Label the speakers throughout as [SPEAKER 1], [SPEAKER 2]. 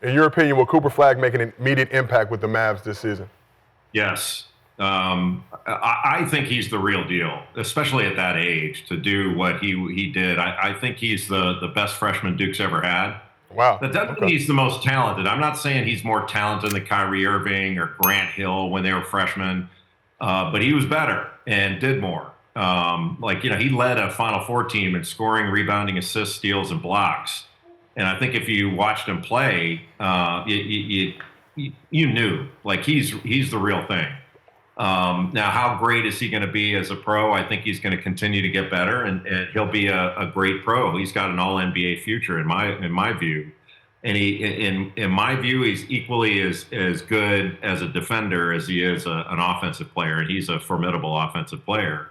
[SPEAKER 1] In your opinion, will Cooper Flagg make an immediate impact with the Mavs this season?
[SPEAKER 2] Yes. I think he's the real deal, especially at that age, to do what he did. I think he's the best freshman Duke's ever had.
[SPEAKER 1] Wow.
[SPEAKER 2] That doesn't mean he's the most talented. I'm not saying he's more talented than Kyrie Irving or Grant Hill when they were freshmen, but he was better and did more. He led a Final Four team in scoring, rebounding, assists, steals, and blocks. And I think if you watched him play, you knew, like, he's the real thing. Now, how great is he going to be as a pro? I think he's going to continue to get better, and he'll be a great pro. He's got an All-NBA future in my view. And in my view, he's equally as good as a defender as he is an offensive player, and he's a formidable offensive player.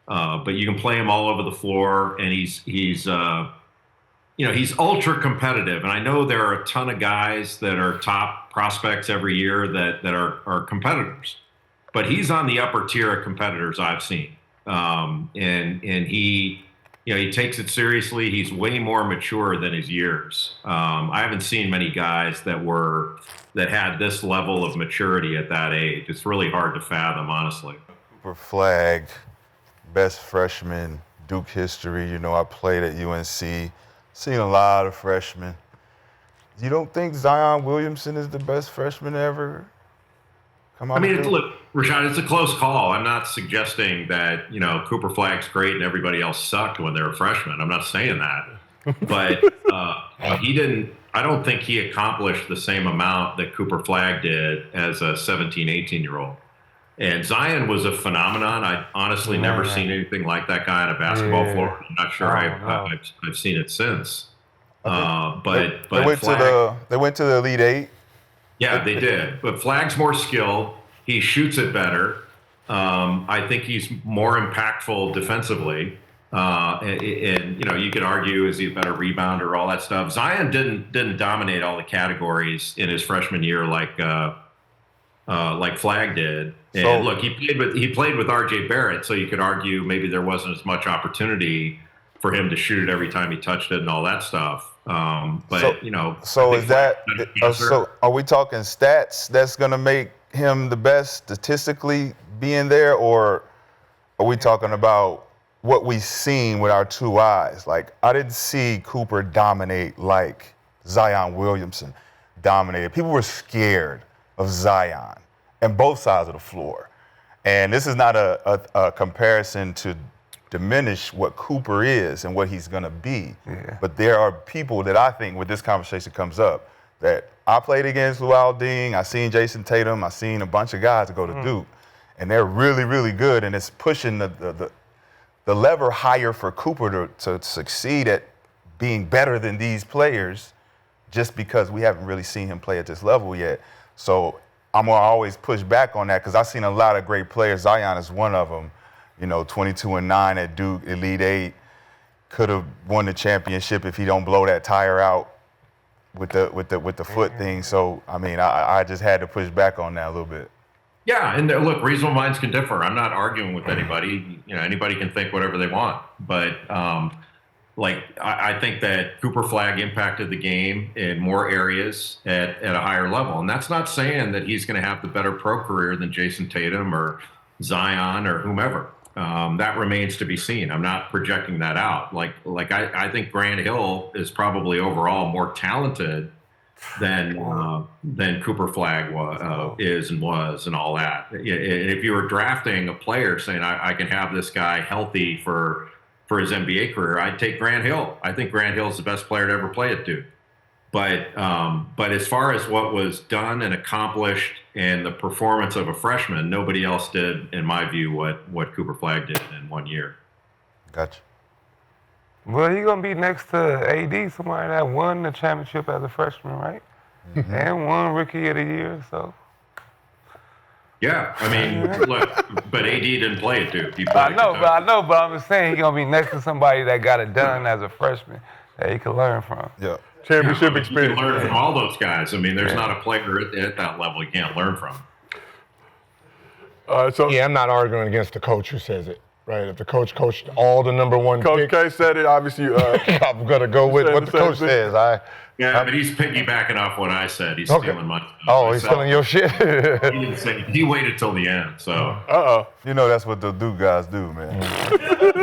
[SPEAKER 2] But you can play him all over the floor, and he's ultra competitive. And I know there are a ton of guys that are top prospects every year that are competitors. But he's on the upper tier of competitors I've seen, and he takes it seriously. He's way more mature than his years. I haven't seen many guys that had this level of maturity at that age. It's really hard to fathom, honestly.
[SPEAKER 3] Cooper Flagg, best freshman Duke history. I played at UNC, seen a lot of freshmen. You don't think Zion Williamson is the best freshman ever?
[SPEAKER 2] Look, Rashad, it's a close call. I'm not suggesting that, Cooper Flagg's great and everybody else sucked when they were freshmen. I'm not saying that. But I don't think he accomplished the same amount that Cooper Flagg did as a 17, 18-year-old. And Zion was a phenomenon. I've honestly never seen anything like that guy on a basketball floor. I'm not sure I've seen it since. But
[SPEAKER 3] they went to the Elite Eight.
[SPEAKER 2] Yeah, they did. But Flagg's more skilled. He shoots it better. I think he's more impactful defensively. And you could argue, is he a better rebounder, all that stuff. Zion didn't dominate all the categories in his freshman year like Flagg did. And look, he played with RJ Barrett, so you could argue maybe there wasn't as much opportunity for him to shoot it every time he touched it and all that stuff.
[SPEAKER 3] So are we talking stats that's going to make him the best statistically being there, or are we talking about what we've seen with our two eyes? Like, I didn't see Cooper dominate like Zion Williamson dominated. People were scared of Zion and both sides of the floor. And this is not a comparison to diminish what Cooper is and what he's going to be. Yeah. But there are people that I think, when this conversation comes up, that I played against Luol Deng, I seen Jason Tatum, I seen a bunch of guys that go to Duke, and they're really, really good, and it's pushing the lever higher for Cooper to succeed at being better than these players, just because we haven't really seen him play at this level yet. So I'm going to always push back on that, because I've seen a lot of great players. Zion is one of them. 22-9 at Duke, Elite Eight, could have won the championship if he don't blow that tire out with the foot thing. So I just had to push back on that a little bit.
[SPEAKER 2] Yeah, and look, reasonable minds can differ. I'm not arguing with anybody. Anybody can think whatever they want. But I think that Cooper Flagg impacted the game in more areas at a higher level, and that's not saying that he's going to have the better pro career than Jason Tatum or Zion or whomever. That remains to be seen. I'm not projecting that out. I think Grant Hill is probably overall more talented than Cooper Flagg is and was and all that. And if you were drafting a player saying I can have this guy healthy for his NBA career, I'd take Grant Hill. I think Grant Hill's the best player to ever play at Duke. But as far as what was done and accomplished and the performance of a freshman, nobody else did, in my view, what Cooper Flagg did in 1 year.
[SPEAKER 3] Gotcha.
[SPEAKER 4] Well, you're going to be next to AD, somebody that won the championship as a freshman, right? Mm-hmm. And won Rookie of the Year, so.
[SPEAKER 2] Yeah, look, but AD didn't play at Duke.
[SPEAKER 4] I know, but I'm just saying he's going to be next to somebody that got it done as a freshman that he can learn from.
[SPEAKER 3] Yeah.
[SPEAKER 1] Championship experience.
[SPEAKER 2] You can learn from all those guys. There's not a player at that level you can't learn from.
[SPEAKER 5] I'm not arguing against the coach who says it. Right, if the coach coached all the number one
[SPEAKER 1] Coach
[SPEAKER 5] picks,
[SPEAKER 1] K said it. Obviously,
[SPEAKER 5] I'm going to go with
[SPEAKER 1] said
[SPEAKER 5] what
[SPEAKER 1] the
[SPEAKER 5] the
[SPEAKER 1] same
[SPEAKER 5] coach
[SPEAKER 1] thing.
[SPEAKER 5] says.
[SPEAKER 2] Yeah, but he's piggybacking off what I said. He's
[SPEAKER 5] Okay.
[SPEAKER 2] stealing my stuff.
[SPEAKER 5] Oh,
[SPEAKER 2] I
[SPEAKER 5] he's
[SPEAKER 2] said-
[SPEAKER 5] stealing your shit?
[SPEAKER 2] He didn't say. He waited till the end. So
[SPEAKER 3] You know that's what the Duke guys do, man.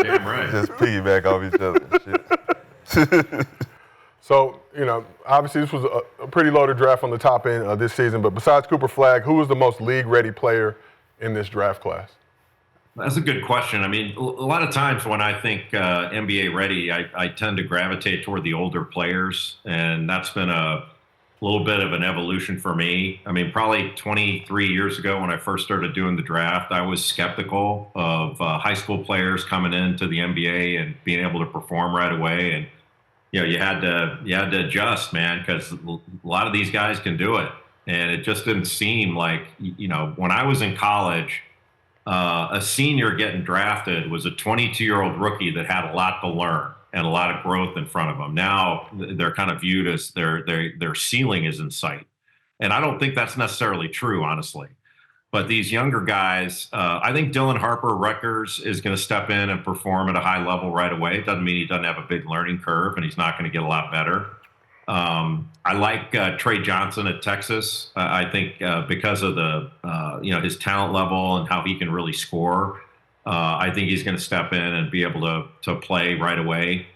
[SPEAKER 2] damn right.
[SPEAKER 3] Just piggyback off each other and shit.
[SPEAKER 1] So, obviously this was a pretty loaded draft on the top end of this season, but besides Cooper Flagg, who was the most league-ready player in this draft class?
[SPEAKER 2] That's a good question. I mean, a lot of times when I think NBA ready, I tend to gravitate toward the older players, and that's been a little bit of an evolution for me. I mean, probably 23 years ago when I first started doing the draft, I was skeptical of high school players coming into the NBA and being able to perform right away. And you had to adjust, man, because a lot of these guys can do it, and it just didn't seem like when I was in college. A senior getting drafted was a 22-year-old rookie that had a lot to learn and a lot of growth in front of them. Now they're kind of viewed as their ceiling is in sight. And I don't think that's necessarily true, honestly. But these younger guys, I think Dylan Harper Rutgers is going to step in and perform at a high level right away. It doesn't mean he doesn't have a big learning curve and he's not going to get a lot better. I like Trey Johnson at Texas. I think because of the his talent level and how he can really score, I think he's going to step in and be able to play right away.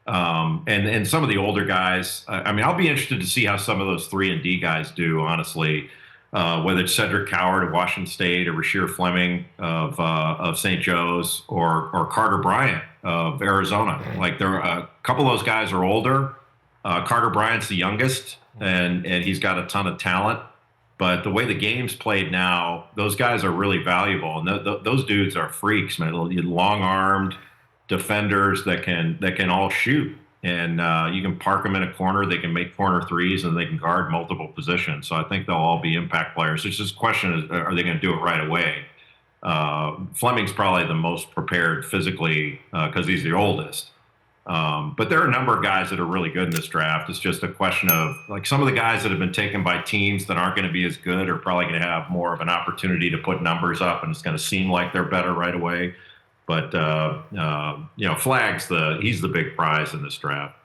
[SPEAKER 2] And some of the older guys, I mean, I'll be interested to see how some of those 3-and-D guys do. Honestly, whether it's Cedric Coward of Washington State or Rasheer Fleming of St. Joe's or Carter Bryant of Arizona. Like a couple of those guys are older. Carter Bryant's the youngest, and he's got a ton of talent. But the way the game's played now, those guys are really valuable, and those dudes are freaks, man. Long-armed defenders that can all shoot, and you can park them in a corner. They can make corner threes, and they can guard multiple positions. So I think they'll all be impact players. It's just a question is, are they going to do it right away? Fleming's probably the most prepared physically because he's the oldest. But there are a number of guys that are really good in this draft. It's just a question of, like, some of the guys that have been taken by teams that aren't going to be as good are probably going to have more of an opportunity to put numbers up, and it's going to seem like they're better right away. But Flagg's he's the big prize in this draft.